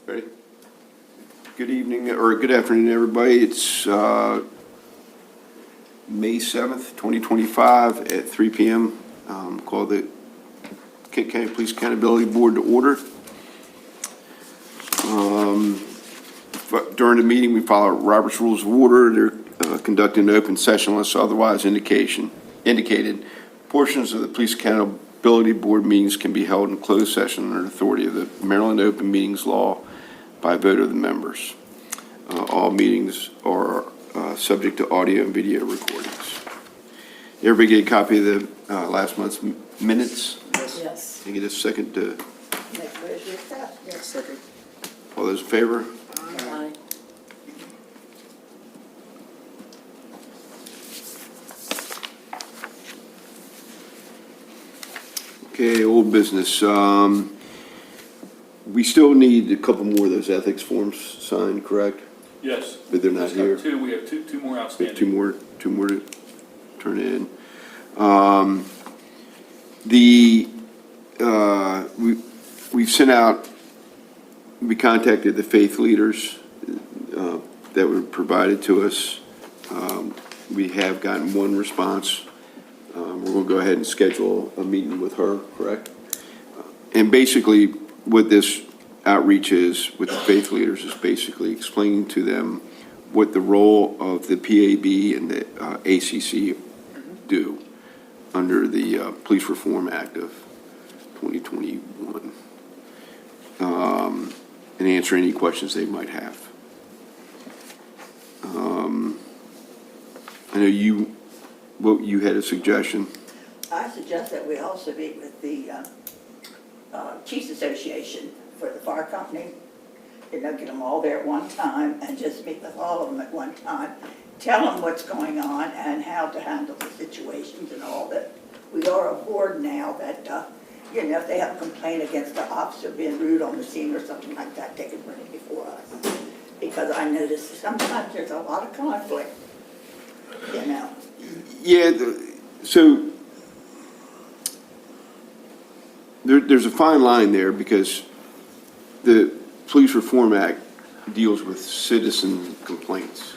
Ready? Good evening, or good afternoon, everybody. It's May 7th, 2025 at 3 p.m. Call the Kent County Police Accountability Board to order. During the meeting, we follow Robert's Rules of Order. They're conducting an open session unless otherwise indicated. Portions of the Police Accountability Board meetings can be held in closed session under the authority of the Maryland Open Meetings Law by vote of the members. All meetings are subject to audio and video recordings. Everybody get a copy of the last month's minutes? Yes. Can I get a second to, Make sure you accept. Yes. Second. all those in favor? Aye. Okay, old business. We still need a couple more of those ethics forms signed, correct? Yes. But they're not Just got here. two, we have two more We have outstanding. two more to turn in. We've sent out, we contacted the faith leaders that were provided to us. We have gotten one response. We're going to go ahead and schedule a meeting with her, correct? And basically, what this outreach is with the faith leaders is basically explaining to them what the role of the PAB and the ACC do under the Police Reform Act of 2021, and answer any questions they might have. I know you had a suggestion. I suggest that we also meet with the Chiefs Association for the fire company. You know, get them all there at one time and just meet with all of them at one time. Tell them what's going on and how to handle the situations and all that. We are a board now that, you know, if they have a complaint against the officer being rude on the scene or something like that, they can bring it before us. Because I notice sometimes there's a lot of conflict, you know. Yeah, so there's a fine line there because the Police Reform Act deals with citizen complaints.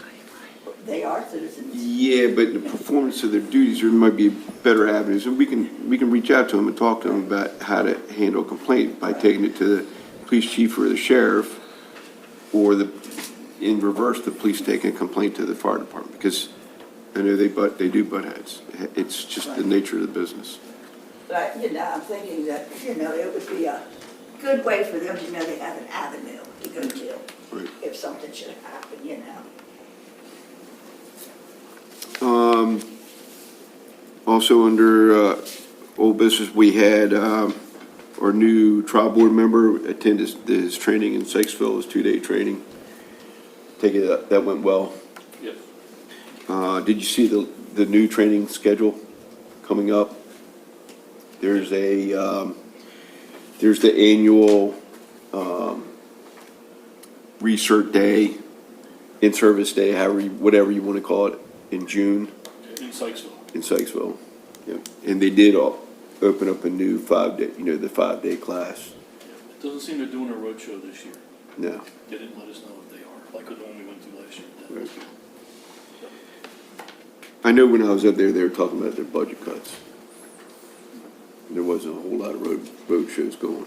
They are citizens. Yeah, but the performance of their duties, there might be better avenues, and we can reach out to them and talk to them about how to handle a complaint by taking it to the police chief or the sheriff, or in reverse, the police taking a complaint to the fire department, because I know they do butt heads. It's just the nature of the business. But, you know, I'm thinking that, you know, it would be a good way for them to know they have an avenue to go to Right. if something should happen, you know. Also under old business, we had our new trial board member attend his training in Sykesville, his 2-day training. Take it that went well. Yes. Did you see the new training schedule coming up? There's the annual research day, in-service day, whatever you want to call it, in June In Sykesville. in Sykesville. Yep. And they did open up a new 5-day, the 5-day class. It doesn't seem they're doing a roadshow this year. No. They didn't let us know if they are, like the one we went to last year. Right. I know when I was up there, they were talking about their budget cuts. There wasn't a whole lot of road shows going.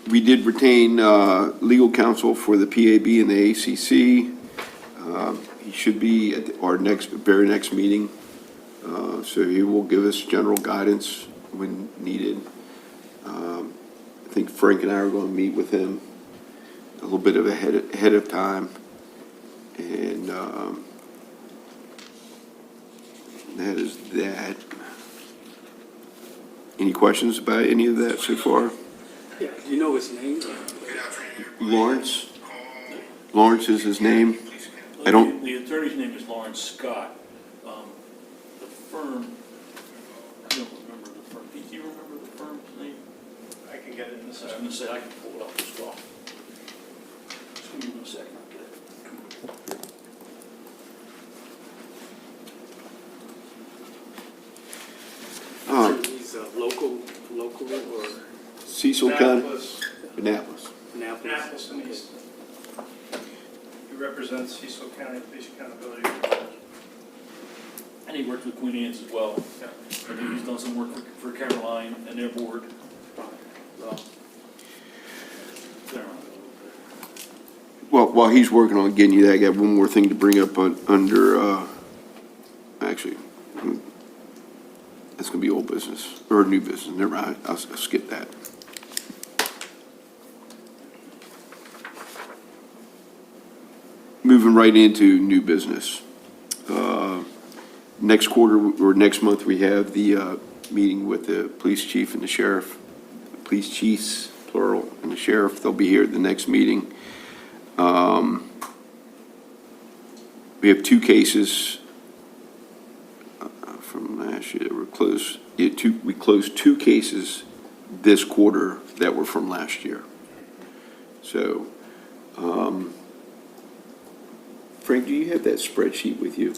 We did retain legal counsel for the PAB and the ACC. He should be at our very next meeting, so he will give us general guidance when needed. I think Frank and I are going to meet with him a little bit ahead of time, and that is that. Any questions about any of that so far? Yeah, do you know his name? Lawrence? Lawrence is his name? I don't- The attorney's name is Lawrence Scott. The firm, I don't remember the firm. Pete, do you remember the firm's name? I can get it in a I was second. going to say, I can pull it up as well. Just give me 1 second, I'll get it. Oh, He's a local Cecil County? Annapolis, Annapolis. Annapolis. Annapolis and Easton. He represents Cecil County Police Accountability. And he worked with Queen Anne's as well. Yeah. I think he's done some work for Caroline and their board. So, they're on it. Well, while he's working on getting you that, I got one more thing to bring up under, actually, that's gonna be old business, or new business, never mind, I'll skip that. Moving right into new business. Next quarter, or next month, we have the meeting with the police chief and the sheriff, police chiefs, plural, and the sheriff. They'll be here at the next meeting. We have two cases from last year that were closed. We closed two cases this quarter that were from last year. So, Frank, do you have that spreadsheet with you?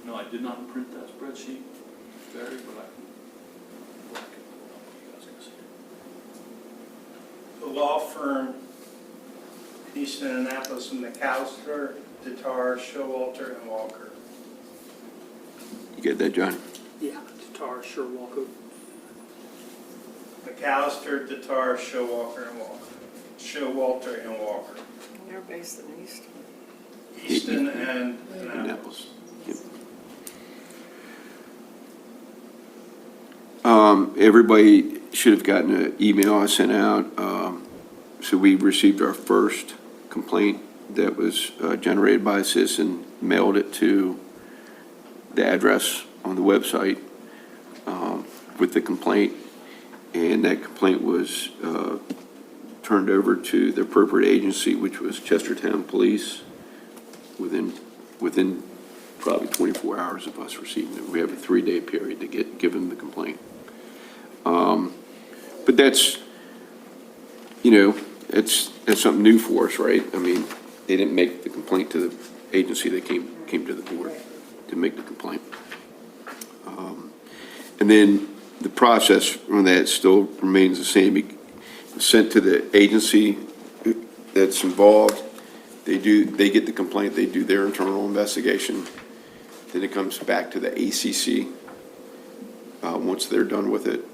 No, I did not print that spreadsheet, Barry, but I can pull up what you guys can see. The law firm, Easton, Annapolis, and McAllister, Tatar, Showalter, and Walker. You get that, John? Yeah, Tatar, sure, Walker. McAllister, Tatar, Showalter, and Walker. Showalter and Walker. They're based in Easton. Easton and Annapolis. Annapolis. Yep. Everybody should have gotten an email I sent out. So we received our first complaint that was generated by a citizen, mailed it to the address on the website with the complaint. And that complaint was turned over to the appropriate agency, which was Chestertown Police, within probably 24 hours of us receiving it. We have a 3-day period to give them the complaint. But that's, that's something new for us, right? I mean, they didn't make the complaint to the agency, they came to the board to make the complaint. And then the process on that still remains the same. It's sent to the agency that's involved. They get the complaint, they do their internal investigation. Then it comes back to the ACC once they're done with it.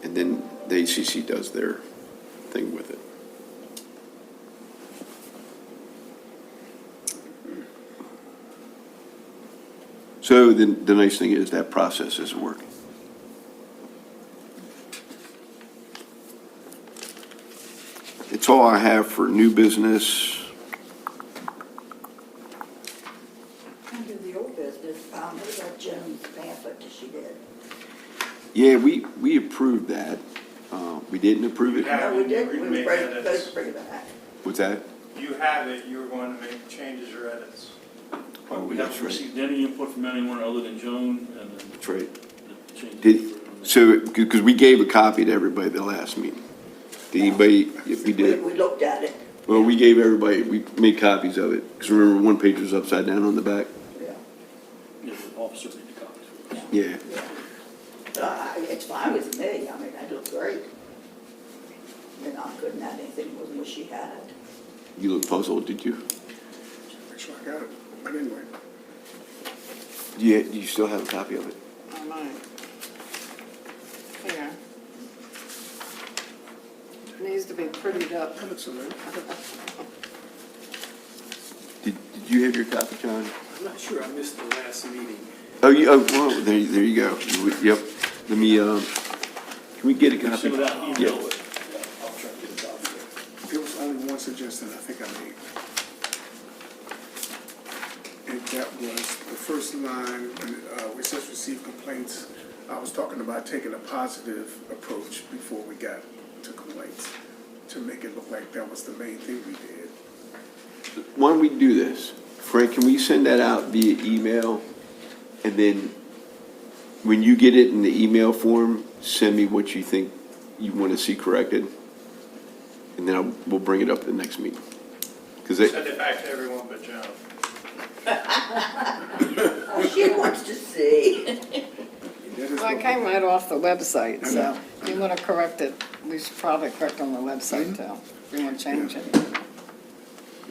And then the ACC does their thing with it. So the nice thing is that process is working. It's all I have for new business. Under the old business, what about Joan's pamphlet that she did? Yeah, we approved that. We didn't approve it. Yeah. No, we did, we we were made supposed edits. to bring it back. What's that? You have it, you were going to make changes or edits. Oh, We that's haven't right. received any input from anyone other than Joan and then That's right. the changes. Did, so, because we gave a copy to everybody at the last meeting. Did anybody, if we did? We looked at it, Well, we gave everybody, we made copies of it. Because remember, one page was upside down on the back? yeah, Yeah, the officer made the copies for us. Yeah. yeah. But it's fine with me, I mean, that looked great. I couldn't add anything more than what she had. You look puzzled, did you? Make sure I got it. But anyway, Yeah, do you still have a copy of it? On mine. Here. It needs to be prettied up. that looks all right. Did you have your copy, John? I'm not sure, I missed the last meeting. Oh, well, there you go. Yep. Let me, can we get a copy? Send it out, email Yeah. it. Yeah, I'll try to get a copy. There was only one suggestion I think I made. And that was the first line, when it says receive complaints. I was talking about taking a positive approach before we got to complaints, to make it look like that was the main thing we did. Why don't we do this? Frank, can we send that out via email? And then when you get it in the email form, send me what you think you want to see corrected. And then we'll bring it up at the next meeting. Because Send it back to everyone but Joan. She wants to see. That is Well, it what- came right off the website, I so. know, I If you want to correct it, we should probably correct on the website too. If you want to change it.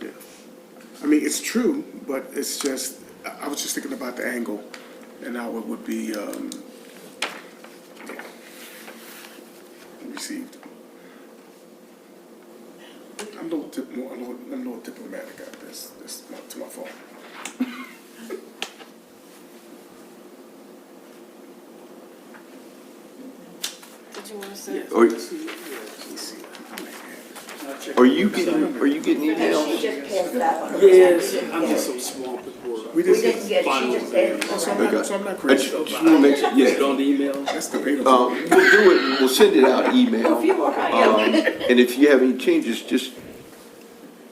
Yeah. I mean, it's true, but it's just, I was just thinking about the angle and how it would be, yeah, received. I'm a little diplomatic out this to my fault. Did you want to say? Are, Let me see. are you getting She emails? just passed that one. Yes, I'm just so small before. We We just, didn't get, she just passed. so I'm not I crazy. just want to make sure, Is it yeah. on the email? That's debatable. We'll do it, we'll send it out email. And if you have any changes, just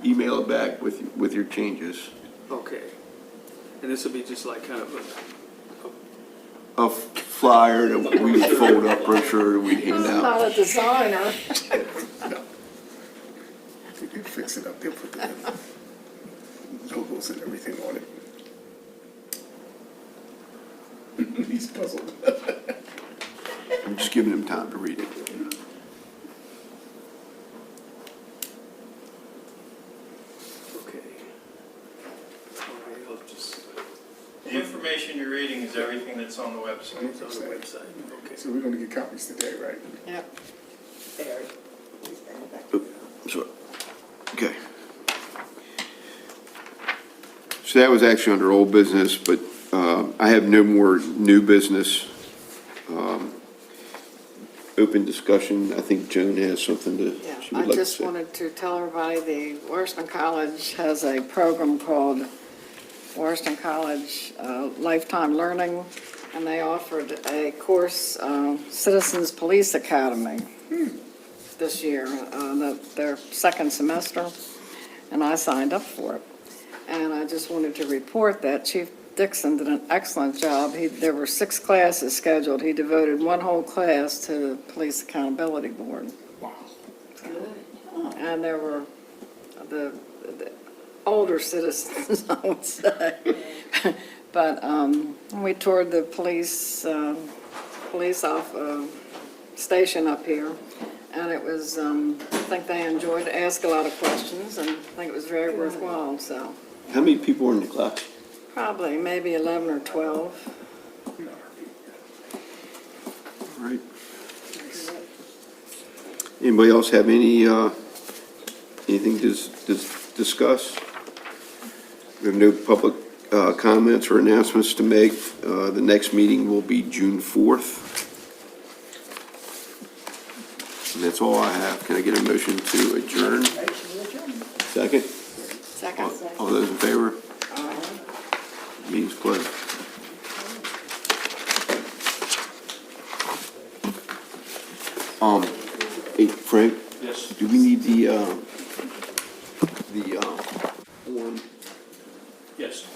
email it back with your changes. Okay. And this will be just like kind of A flyer that we fold up, brochure that we hand I'm out. not a designer. They'll fix it up, they'll put the logos and everything on it. He's puzzled. I'm just giving them time to read it. okay. Okay, I'll just, The information you're reading is everything that's on the website. it's on the website, okay. So we're gonna get copies today, right? Yep. Barry. Please stand back. So, okay. So that was actually under old business, but I have no more new business. Open discussion, I think Joan has something Yeah, she I would like to just say. wanted to tell everybody the Washington College has a program called Washington College Lifetime Learning, and they offered a course, Citizens Police Academy, this year, their second semester, and I signed up for it. And I just wanted to report that Chief Dixon did an excellent job. There were 6 classes scheduled. He devoted one whole class to the Police Accountability Board. Wow. And there were the older citizens, I would say. But we toured the police station up here, and it was, I think they enjoyed, asked a lot of questions, and I think it was very worthwhile, so How many people were in the class? probably maybe 11 or 12. All right. Anybody else have anything to discuss? We have no public comments or announcements to make. The next meeting will be June 4th. And that's all I have. Can I get a motion to adjourn? Motion to adjourn. Second? Second. All those in favor? Meeting's closed. Hey, Frank? Yes. Do we need the form? Yes.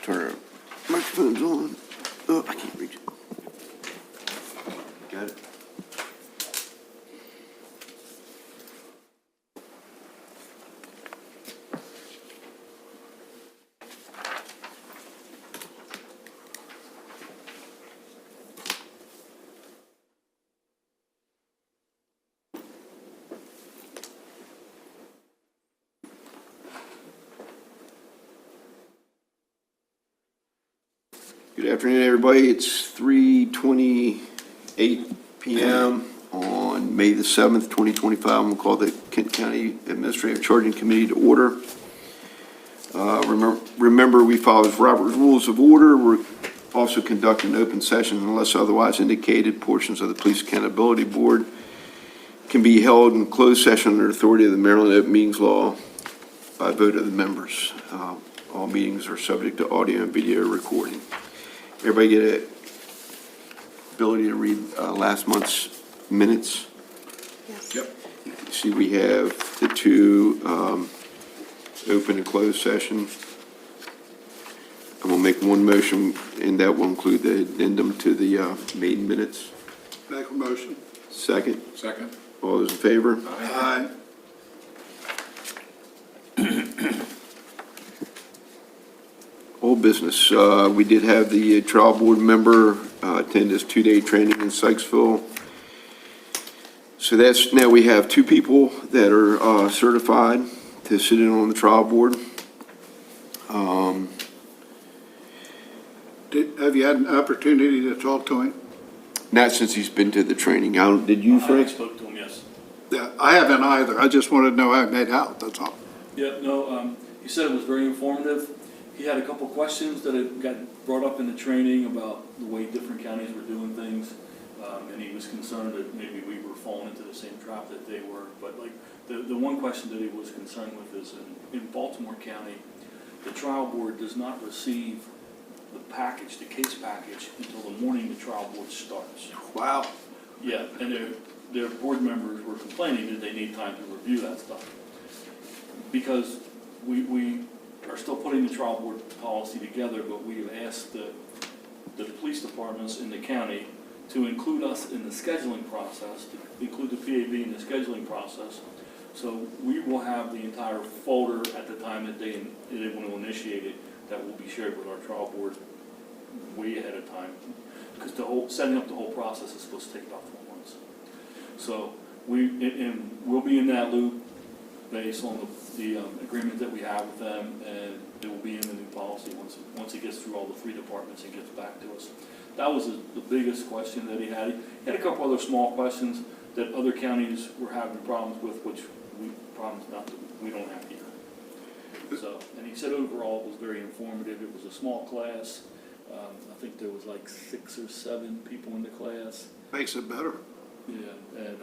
Turn our microphones on. Oh, I can't reach it. Got it? Good afternoon, everybody. It's 3:28 PM on May the 7th, 2025. I'm going to call the Kent County Administrative Charging Committee to order. Remember, we follow Robert's Rules of Order. We're also conducting an open session unless otherwise indicated. Portions of the Police Accountability Board can be held in closed session under authority of the Maryland Open Meetings Law by vote of the members. All meetings are subject to audio and video recording. Everybody get an ability to read last month's minutes? Yes. Yep. See, we have the two open and closed session. And we'll make one motion, and that will include the addendum to the maiden minutes. Make a motion. Second, Second. all those in favor? Aye. Old business, we did have the trial board member attend this two-day training in Sykesville. So that's, now we have two people that are certified to sit in on the trial board. Have you had an opportunity to talk to him? Not since he's been to the training. Did you, I Frank? spoke to him, yes. Yeah, I haven't either. I just wanted to know how it made out, that's all. Yeah, no, he said it was very informative. He had a couple questions that had got brought up in the training about the way different counties were doing things. And he was concerned that maybe we were falling into the same trap that they were. But like, the one question that he was concerned with is in Baltimore County, the trial board does not receive the package, the case package, until the morning the trial board starts. Wow. Yeah, and their board members were complaining that they need time to review that stuff. Because we are still putting the trial board policy together, but we have asked the police departments in the county to include us in the scheduling process, to include the PAB in the scheduling process. So we will have the entire folder at the time that they want to initiate it, that will be shared with our trial board way ahead of time. Because setting up the whole process is supposed to take about 4 months. So we'll be in that loop based on the agreement that we have with them, and it will be in the new policy once it gets through all the 3 departments and gets back to us. That was the biggest question that he had. He had a couple other small questions that other counties were having problems with, which we don't have here. So, and he said overall it was very informative. It was a small class. I think there was like 6 or 7 people in the class. Makes it better. Yeah, and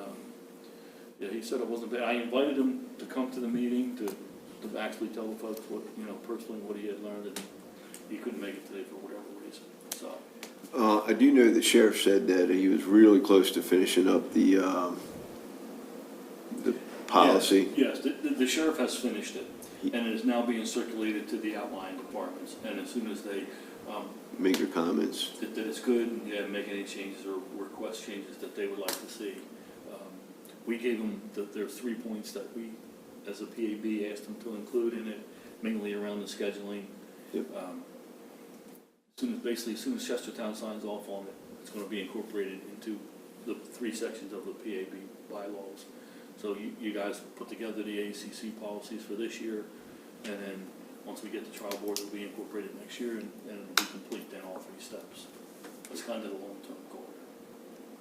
yeah, he said it wasn't bad. I invited him to come to the meeting to actually tell the folks what, personally what he had learned, and he couldn't make it today for whatever reason. So. I do know the sheriff said that he was really close to finishing up the policy. Yes, the sheriff has finished it, and it is now being circulated to the outlying departments, and as soon as they Make your comments. that it's good, and make any changes or request changes that they would like to see. We gave them, there are 3 points that we, as a PAB, asked them to include in it, mainly around the scheduling. Yep. As soon as Chestertown signs off on it, it's going to be incorporated into the 3 sections of the PAB bylaws. So you guys put together the ACC policies for this year, and then once we get the trial board, it'll be incorporated next year, and it'll be complete then, all 3 steps. That's kind of the long-term goal.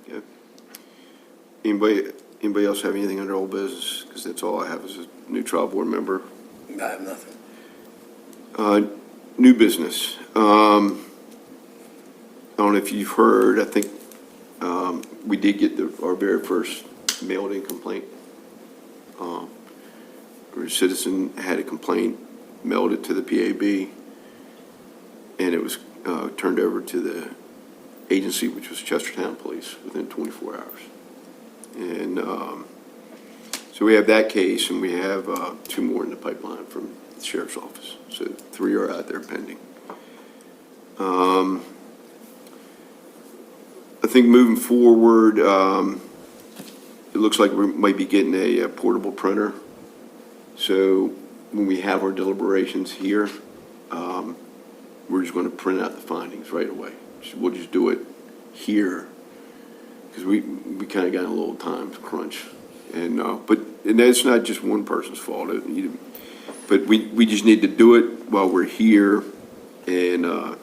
Yep. Anybody else have anything under old business? Because that's all I have as a new trial board member. I have nothing. New business. I don't know if you've heard, I think we did get our very first mailed-in complaint. Where a citizen had a complaint, mailed it to the PAB, and it was turned over to the agency, which was Chestertown Police, within 24 hours. And so we have that case, and we have 2 more in the pipeline from the sheriff's office. So 3 are out there pending. I think moving forward, it looks like we might be getting a portable printer. So when we have our deliberations here, we're just going to print out the findings right away. We'll just do it here because we kind of got a little time crunch. And that's not just one person's fault. But we just need to do it while we're here, and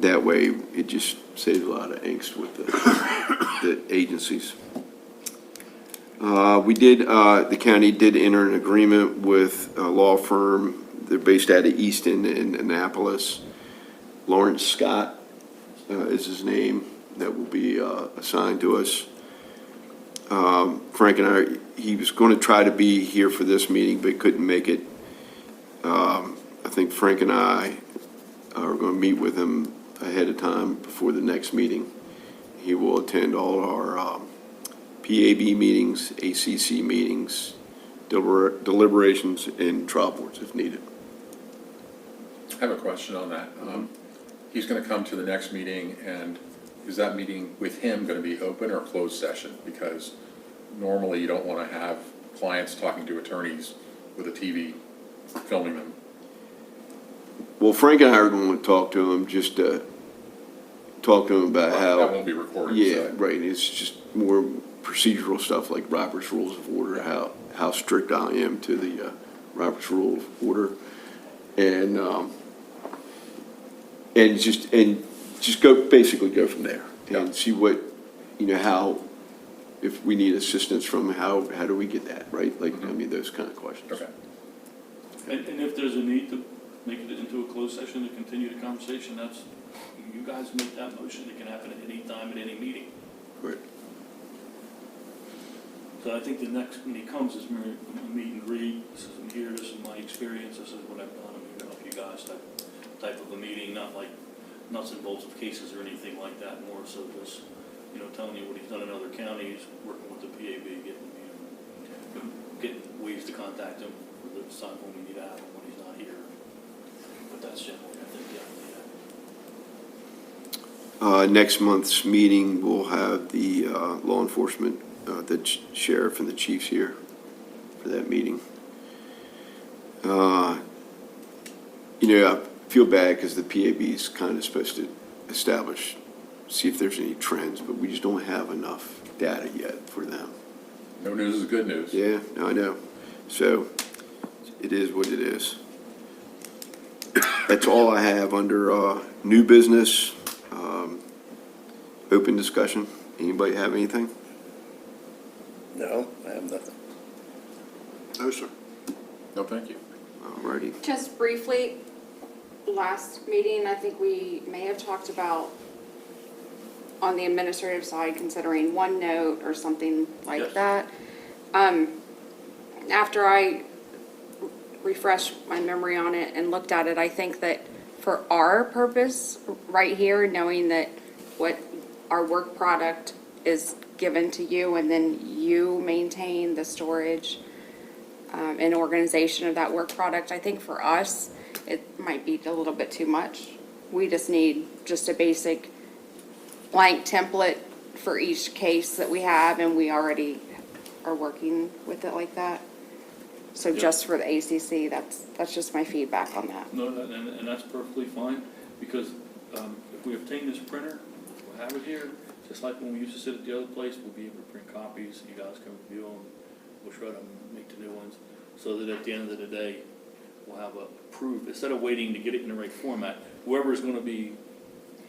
that way it just saves a lot of angst with the agencies. The county did enter an agreement with a law firm. They're based out of Easton and Annapolis. Lawrence Scott is his name, that will be assigned to us. Frank and I, he was going to try to be here for this meeting, but couldn't make it. I think Frank and I are going to meet with him ahead of time before the next meeting. He will attend all our PAB meetings, ACC meetings, deliberations, and trial boards if needed. I have a question on that. He's going to come to the next meeting, and is that meeting with him going to be open or closed session? Because normally you don't want to have clients talking to attorneys with a TV filming them. Well, Frank and I are going to talk to him, just to talk to him about how. That won't be recorded. Yeah, so. right. It's just more procedural stuff like Robert's Rules of Order, how strict I am to the Robert's Rule of Order, and just basically go from there and see what, how, if we need assistance from how do we get that, right? Like, I mean, those kind of questions. Okay. And if there's a need to make it into a closed session to continue the conversation, that's, you guys make that motion. It can happen at any time, at any meeting. Right. So I think the next, when he comes, is mere meet and greet. This is here, this is my experience, this is what I've done, I'm here to help you guys type of a meeting, not like nuts and bolts of cases or anything like that, more so just, telling you what he's done in other counties, working with the PAB, getting ways to contact him for the time when we need to have him when he's not here. But that's generally, I think, Next month's meeting, we'll have the law enforcement, the sheriff and the chiefs here for that meeting. I feel bad because the PAB is kind of supposed to establish, see if there's any trends, but we just don't have enough data yet for them. No news is good news. Yeah, I know. So it is what it is. That's all I have under new business, open discussion. Anybody have anything? No, I have nothing. No, sir. No, thank you. All righty. Just briefly, last meeting, I think we may have talked about on the administrative side, considering OneNote or something like Yes. that. After I refreshed my memory on it and looked at it, I think that for our purpose, right here, knowing that what our work product is given to you and then you maintain the storage and organization of that work product, I think for us, it might be a little bit too much. We just need just a basic blank template for each case that we have, and we already are working with it like that. So Yeah. just for the ACC, that's just my feedback on that. No, and that's perfectly fine, because if we obtain this printer, we'll have it here, just like when we used to sit at the other place, we'll be able to print copies, you guys can review them, we'll shred them, make the new ones, so that at the end of the day, we'll have a proof, instead of waiting to get it in the right format, whoever is gonna be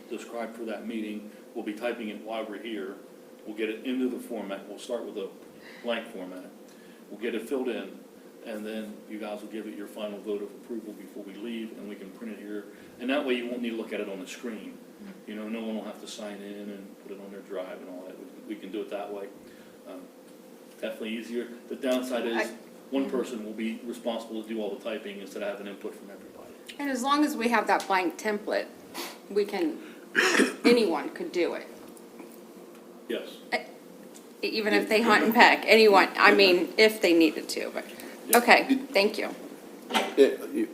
described for that meeting, we'll be typing it while we're here, we'll get it into the format, we'll start with a blank format, we'll get it filled in, and then you guys will give it your final vote of approval before we leave, and we can print it here. And that way you won't need to look at it on the screen. No one will have to sign in and put it on their drive and all that. We can do it that way. Definitely easier. The downside is one person will be responsible to do all the typing instead of having input from everybody. And as long as we have that blank template, we can, anyone could do it. Yes. Even if they hunt and peck, anyone, I mean, if they needed to, but, okay, thank you.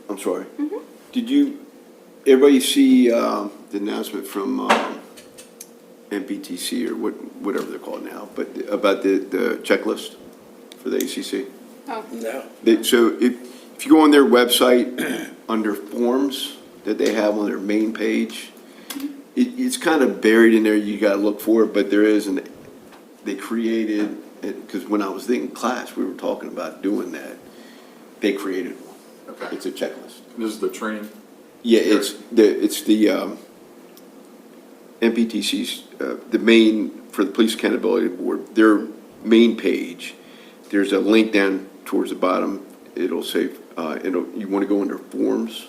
I'm sorry. Did everybody see the announcement from MPTC or whatever they're called now, but about the checklist for the ACC? No. So if you go on their website, under forms that they have on their main page, it's kind of buried in there, you gotta look for it, but there is they created, because when I was in class, we were talking about doing that. They created one. Okay. It's a checklist. This is the training? Yeah, it's the MPTC's, the main, for the Police Accountability Board, their main page, there's a link down towards the bottom, it'll say, you want to go under forms,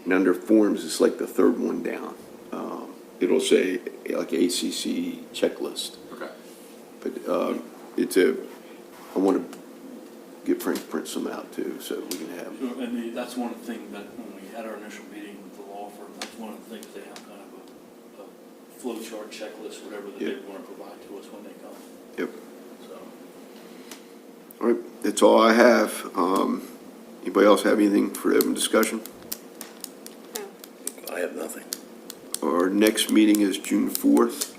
and under forms, it's like the third one down. It'll say like ACC checklist, Okay. but I want to get Frank to print some out too, so we can have. Sure, and that's one of the things that when we had our initial meeting with the law firm, that's one of the things they have kind of a flow chart checklist, whatever that they want to provide to us when they come, Yep. so. All right, that's all I have. Anybody else have anything for open discussion? I have nothing. Our next meeting is June 4th.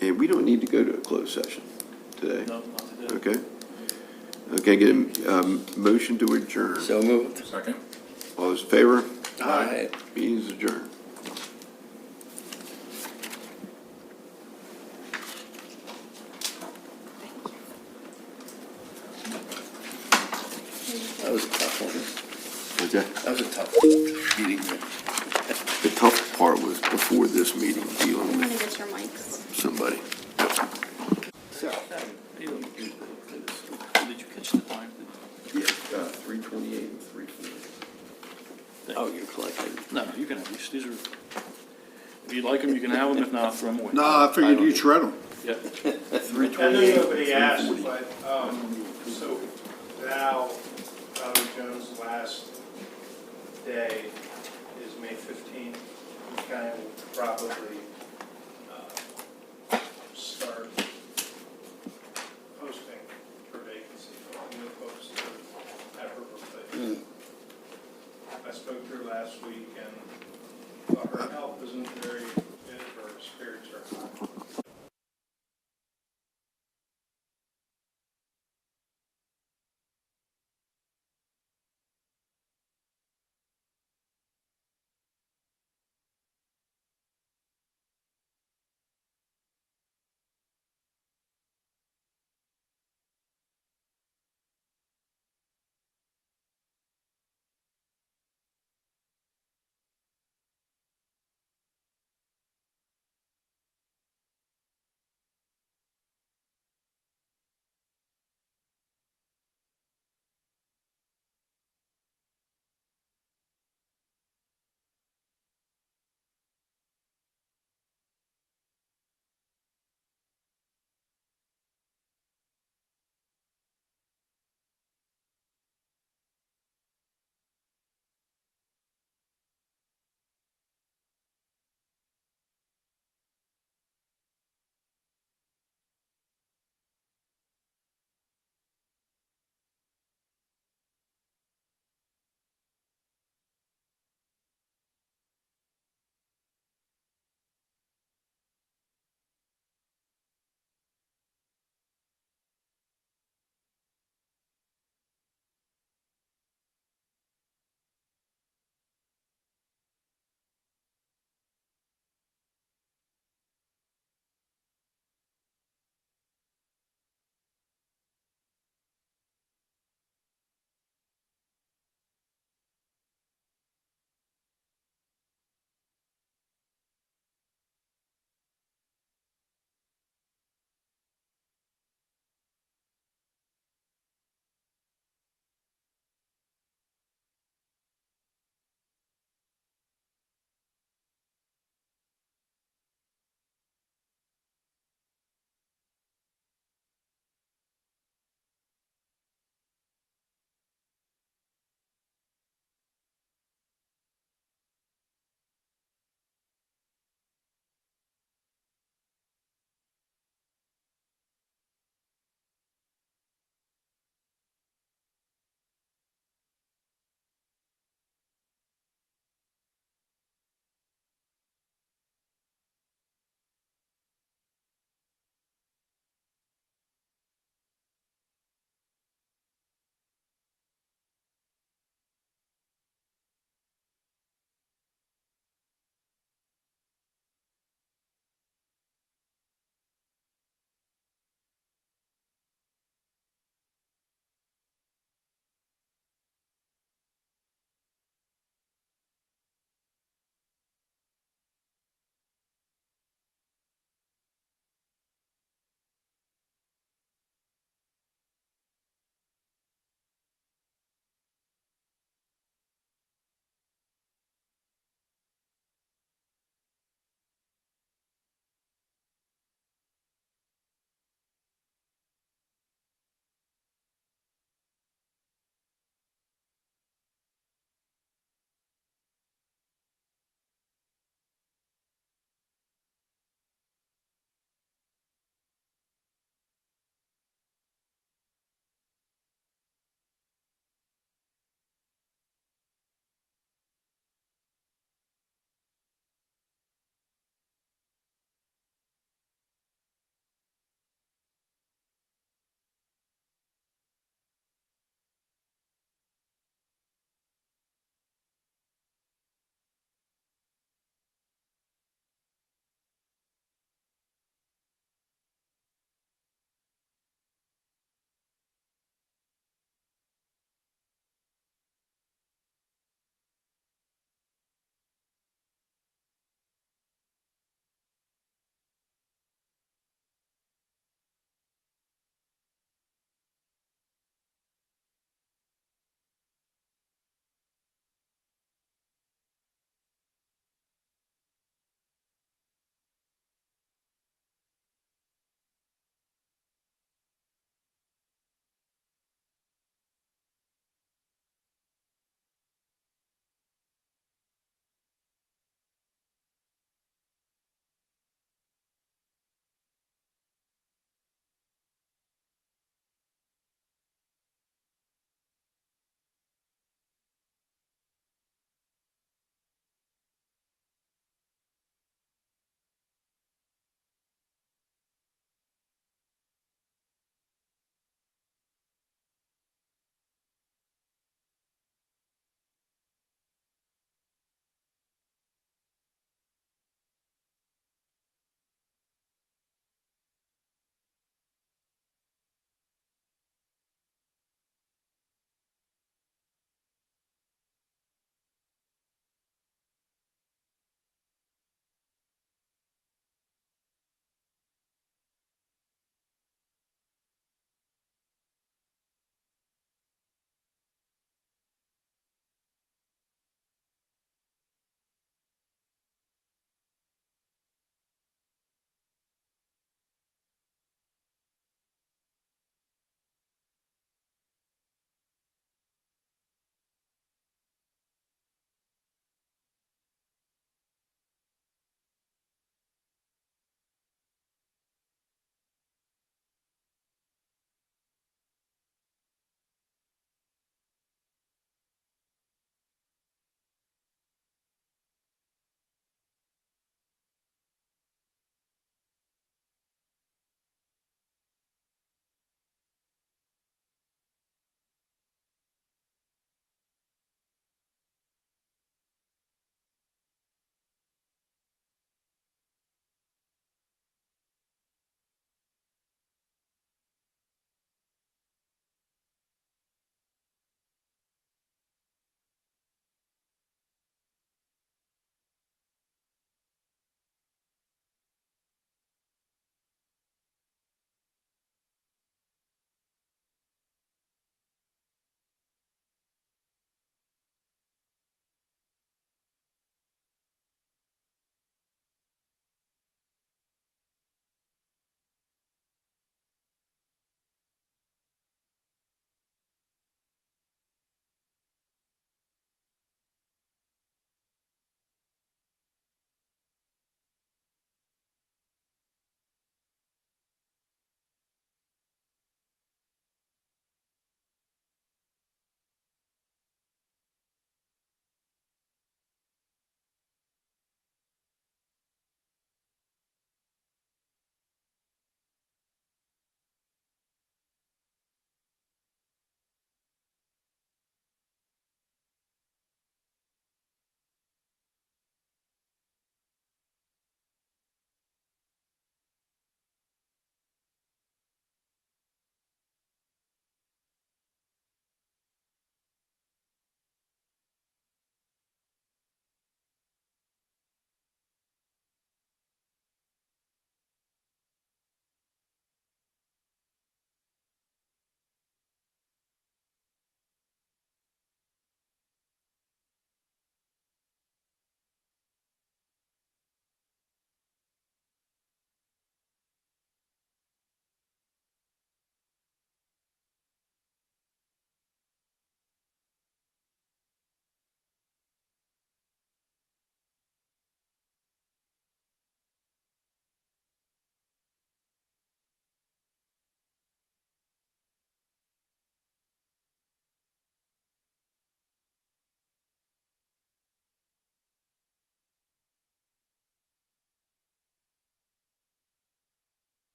And we don't need to go to a closed session today, No, not today. okay? Okay, get a motion to adjourn. So moved. Second? All those in favor? Aye. Meeting is adjourned. That was a tough one. What's that? That was a tough meeting. The tough part was before this meeting, dealing I'm gonna with get your mics. somebody. Did you catch the time? Yeah, 3:28 and 3:40. Oh, you're collecting. No, you can have these. These are, if you like them, you can have them. If not, throw them away. No, I figured you'd shred them. Yep. I know nobody asked, but, so now, Bobby Jones' last day is May 15th. We kind of will probably start posting for vacancy. We'll post at her replacement. I spoke to her last week and her health isn't very good, her spirits are high.